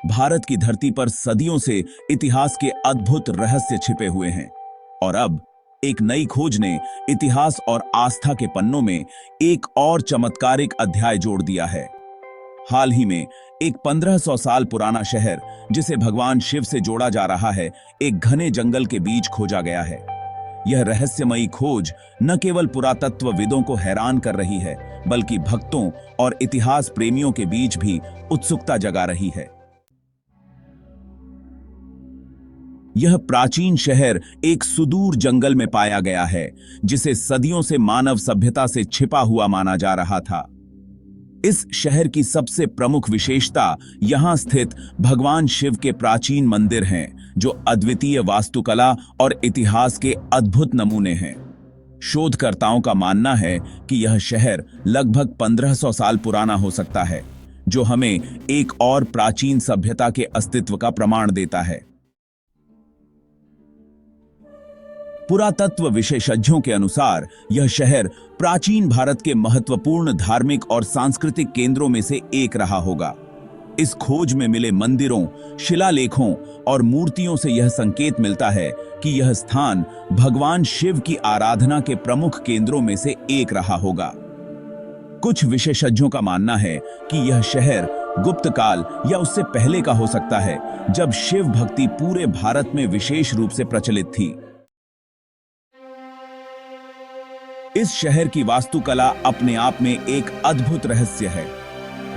भारत की धरती पर सदियों से इतिहास के अद्भुत रहस्य छिपे हुए हैं और अब एक नई खोज ने इतिहास और आस्था के पन्नों में एक और चमत्कारिक अध्याय जोड़ दिया है। हाल ही में एक 1500 साल पुराना शहर जिसे भगवान शिव से जोड़ा जा रहा है, एक घने जंगल के बीच खोजा गया है। यह रहस्यमयी खोज न केवल पुरातत्वविदों को हैरान कर रही है, बल्कि भक्तों और इतिहास प्रेमियों के बीच भी उत्सुकता जगा रही है। यह प्राचीन शहर एक सुदूर जंगल में पाया गया है, जिसे सदियों से मानव सभ्यता से छिपा हुआ माना जा रहा था। इस शहर की सबसे प्रमुख विशेषता यहां स्थित भगवान शिव के प्राचीन मंदिर हैं, जो अद्वितीय वास्तुकला और इतिहास के अद्भुत नमूने हैं। शोधकर्ताओं का मानना है कि यह शहर लगभग 1500 साल पुराना हो सकता है, जो हमें एक और प्राचीन सभ्यता के अस्तित्व का प्रमाण देता है। पुरातत्व विशेषज्ञों के अनुसार यह शहर प्राचीन भारत के महत्वपूर्ण धार्मिक और सांस्कृतिक केंद्रों में से एक रहा होगा। इस खोज में मिले मंदिरों, शिलालेखों और मूर्तियों से यह संकेत मिलता है कि यह स्थान भगवान शिव की आराधना के प्रमुख केंद्रों में से एक रहा होगा। कुछ विशेषज्ञों का मानना है कि यह शहर गुप्त काल या उससे पहले का हो सकता है, जब शिव भक्ति पूरे भारत में विशेष रूप से प्रचलित थी। इस शहर की वास्तुकला अपने आप में एक अद्भुत रहस्य है।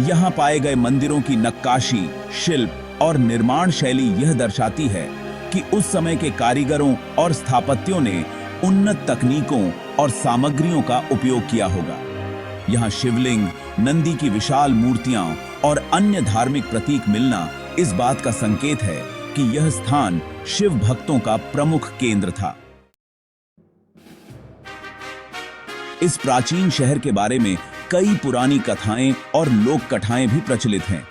यहां पाए गए मंदिरों की नक्काशी, शिल्प और निर्माण शैली यह दर्शाती है कि उस समय के कारीगरों और स्थापत्यों ने उन्नत तकनीकों और सामग्रियों का उपयोग किया होगा। यहां शिवलिंग, नंदी की विशाल मूर्तियां और अन्य धार्मिक प्रतीक मिलना इस बात का संकेत है कि यह स्थान शिव भक्तों का प्रमुख केंद्र था। इस प्राचीन शहर के बारे में कई पुरानी कथाएं और लोक कथाएं भी प्रचलित हैं।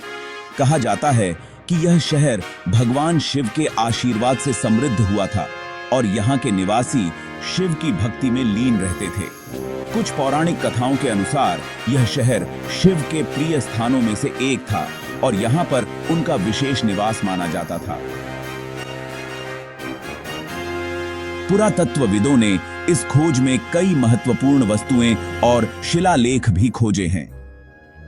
कहा जाता है कि यह शहर भगवान शिव के आशीर्वाद से समृद्ध हुआ था और यहाँ के निवासी शिव की भक्ति में लीन रहते थे। कुछ पौराणिक कथाओं के अनुसार यह शहर शिव के प्रिय स्थानों में से एक था और यहाँ पर उनका विशेष निवास माना जाता था। पुरातत्वविदों ने इस खोज में कई महत्वपूर्ण वस्तुएं और शिलालेख भी खोजे हैं।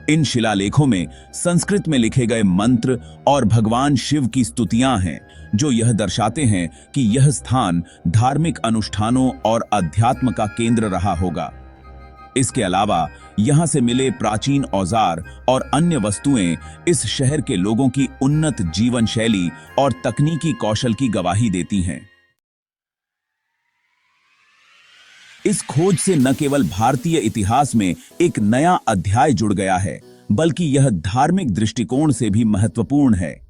इन शिलालेखों में संस्कृत में लिखे गए मंत्र और भगवान शिव की स्तुतियां हैं, जो यह दर्शाते हैं कि यह स्थान धार्मिक अनुष्ठानों और अध्यात्म का केंद्र रहा होगा। इसके अलावा यहां से मिले प्राचीन औजार और अन्य वस्तुएं इस शहर के लोगों की उन्नत जीवन शैली और तकनीकी कौशल की गवाही देती हैं। इस खोज से न केवल भारतीय इतिहास में एक नया अध्याय जुड़ गया है, बल्कि यह धार्मिक दृष्टिकोण से भी महत्वपूर्ण है।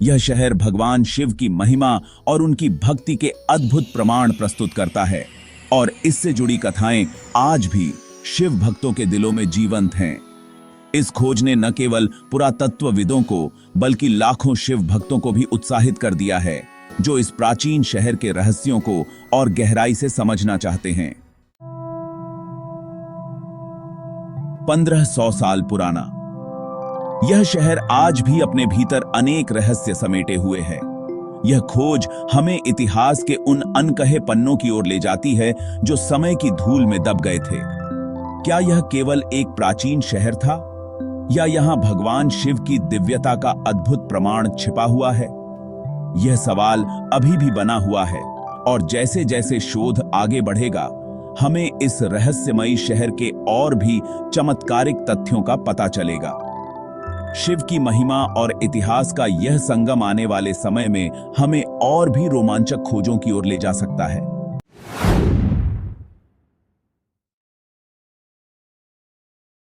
यह शहर भगवान शिव की महिमा और उनकी भक्ति के अद्भुत प्रमाण प्रस्तुत करता है और इससे जुड़ी कथाएं आज भी शिव भक्तों के दिलों में जीवंत हैं। इस खोज ने न केवल पुरातत्वविदों को, बल्कि लाखों शिव भक्तों को भी उत्साहित कर दिया है, जो इस प्राचीन शहर के रहस्यों को और गहराई से समझना चाहते हैं। 1500 साल पुराना यह शहर आज भी अपने भीतर अनेक रहस्य समेटे हुए है। यह खोज हमें इतिहास के उन अनकहे पन्नों की ओर ले जाती है, जो समय की धूल में दब गए थे। क्या यह केवल एक प्राचीन शहर था, या यहां भगवान शिव की दिव्यता का अद्भुत प्रमाण छिपा हुआ है? यह सवाल अभी भी बना हुआ है और जैसे जैसे शोध आगे बढ़ेगा, हमें इस रहस्यमयी शहर के और भी चमत्कारिक तथ्यों का पता चलेगा। शिव की महिमा और इतिहास का यह संगम आने वाले समय में हमें और भी रोमांचक खोजों की ओर ले जा सकता है।